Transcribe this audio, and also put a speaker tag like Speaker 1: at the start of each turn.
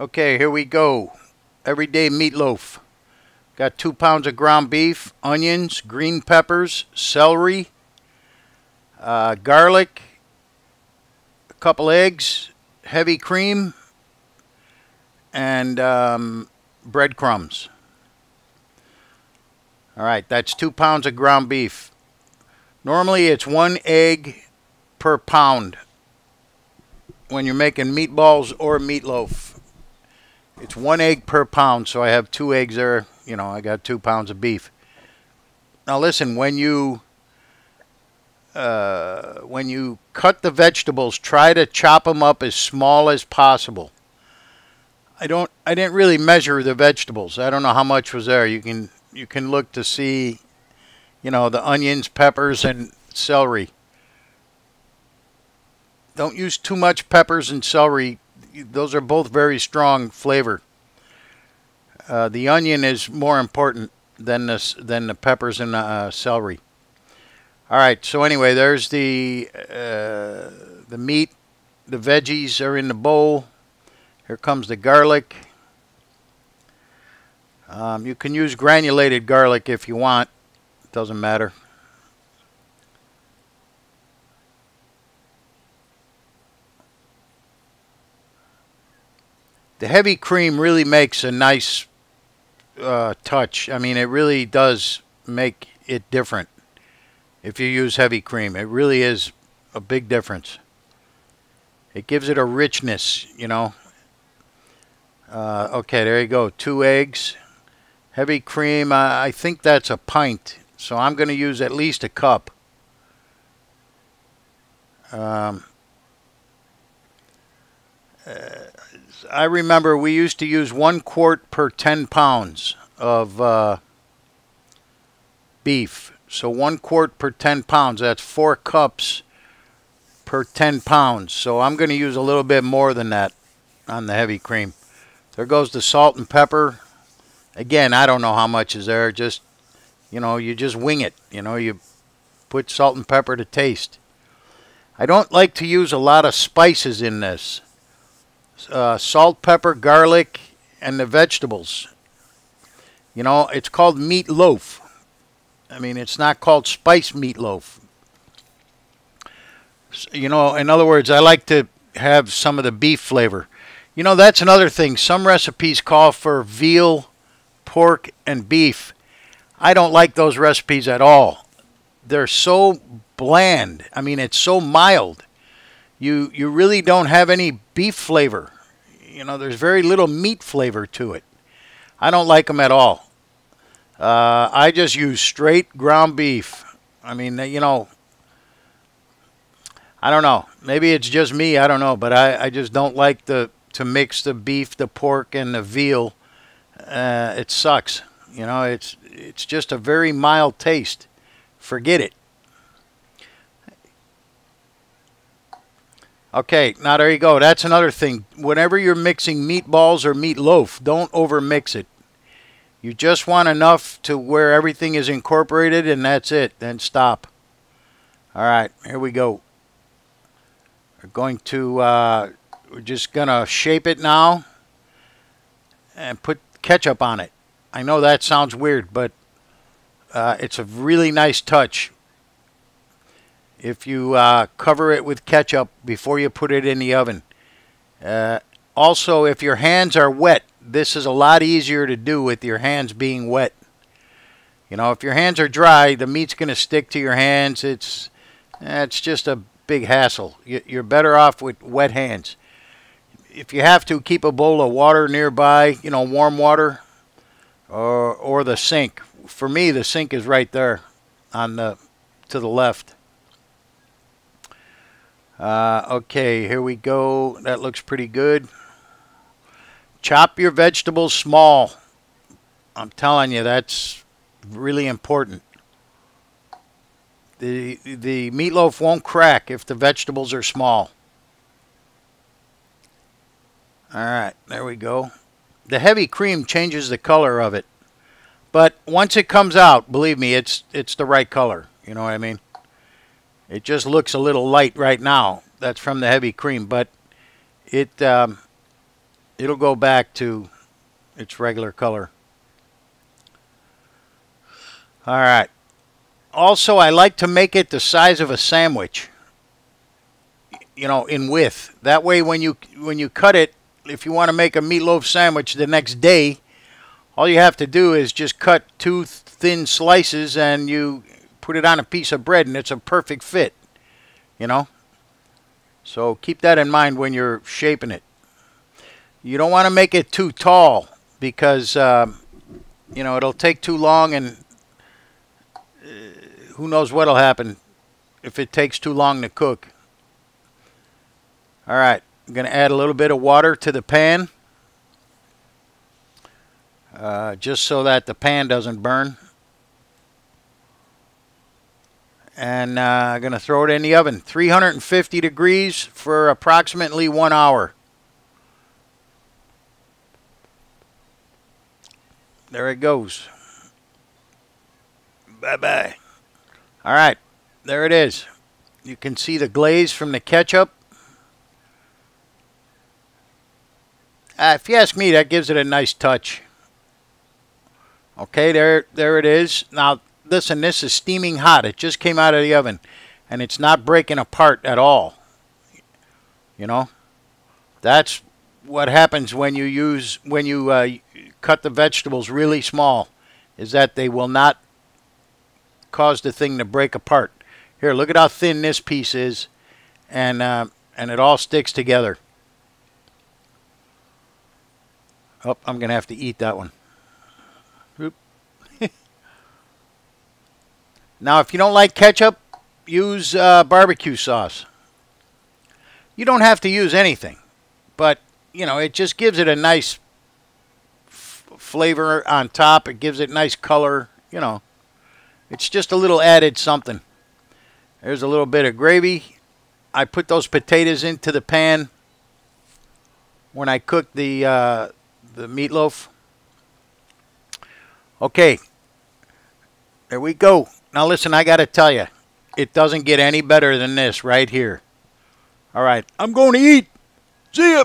Speaker 1: Okay, here we go. Everyday meatloaf. Got 2 pounds of ground beef, onions, green peppers, celery, garlic, a couple eggs, heavy cream, and breadcrumbs. All right, that's 2 pounds of ground beef. Normally it's 1 egg per pound when you're making meatballs or meatloaf. It's 1 egg per pound, so I have 2 eggs there. You know, I got 2 pounds of beef. Now listen, when you cut the vegetables, try to chop them up as small as possible. I didn't really measure the vegetables. I don't know how much was there. You can look to see, you know, the onions, peppers, and celery. Don't use too much peppers and celery. Those are both very strong flavor. The onion is more important than the peppers and celery. All right. So anyway, there's the meat. The veggies are in the bowl. Here comes the garlic. You can use granulated garlic if you want. It doesn't matter. The heavy cream really makes a nice touch. I mean, it really does make it different if you use heavy cream. It really is a big difference. It gives it a richness, you know. Okay, there you go. 2 eggs. Heavy cream, I think that's a pint. So I'm going to use at least a cup. I remember we used to use 1 quart per 10 pounds of beef. So 1 quart per 10 pounds. That's 4 cups per 10 pounds. So I'm going to use a little bit more than that on the heavy cream. There goes the salt and pepper. Again, I don't know how much is there. Just, you know, you just wing it. You know, you put salt and pepper to taste. I don't like to use a lot of spices in this. Salt, pepper, garlic, and the vegetables. You know, it's called meatloaf. I mean, it's not called spice meatloaf. You know, in other words, I like to have some of the beef flavor. You know, that's another thing. Some recipes call for veal, pork, and beef. I don't like those recipes at all. They're so bland. I mean, it's so mild. You really don't have any beef flavor. You know, there's very little meat flavor to it. I don't like them at all. I just use straight ground beef. I mean, you know, I don't know. Maybe it's just me. I don't know. But I just don't like to mix the beef, the pork, and the veal. It sucks. You know, it's just a very mild taste. Forget it. Okay, now there you go. That's another thing. Whenever you're mixing meatballs or meatloaf, don't overmix it. You just want enough to where everything is incorporated, and that's it. Then stop. All right, here we go. We're just going to shape it now and put ketchup on it. I know that sounds weird, but it's a really nice touch. If you cover it with ketchup before you put it in the oven. Also, if your hands are wet, this is a lot easier to do with your hands being wet. You know, if your hands are dry, the meat's going to stick to your hands. It's just a big hassle. You're better off with wet hands. If you have to, keep a bowl of water nearby, you know, warm water, or the sink. For me, the sink is right there to the left. Okay, here we go. That looks pretty good. Chop your vegetables small. I'm telling you, that's really important. The meatloaf won't crack if the vegetables are small. All right, there we go. The heavy cream changes the color of it. But once it comes out, believe me, it's the right color. You know what I mean? It just looks a little light right now. That's from the heavy cream, but it's It'll go back to its regular color. All right. Also, I like to make it the size of a sandwich, you know, in width. That way when you cut it, if you want to make a meatloaf sandwich the next day, all you have to do is just cut 2 thin slices and you put it on a piece of bread and it's a perfect fit, you know. So keep that in mind when you're shaping it. You don't want to make it too tall because, you know, it'll take too long and who knows what'll happen if it takes too long to cook. All right, I'm going to add a little bit of water to the pan. Just so that the pan doesn't burn. And I'm going to throw it in the oven. 350 degrees for approximately 1 hour. There it goes. Bye-bye. All right, there it is. You can see the glaze from the ketchup. If you ask me, that gives it a nice touch. Okay, there it is. Now, listen, this is steaming hot. It just came out of the oven, and it's not breaking apart at all. You know, that's what happens when you cut the vegetables really small, is that they will not cause the thing to break apart. Here, look at how thin this piece is, and it all sticks together. Oh, I'm gonna have to eat that one. Oop. Now, if you don't like ketchup, use barbecue sauce. You don't have to use anything, but you know, it just gives it a nice flavor on top. It gives it nice color. You know, it's just a little added something. There's a little bit of gravy. I put those potatoes into the pan when I cooked the meatloaf. Okay, there we go. Now listen, I got to tell you, it doesn't get any better than this right here. All right, I'm going to eat. See ya.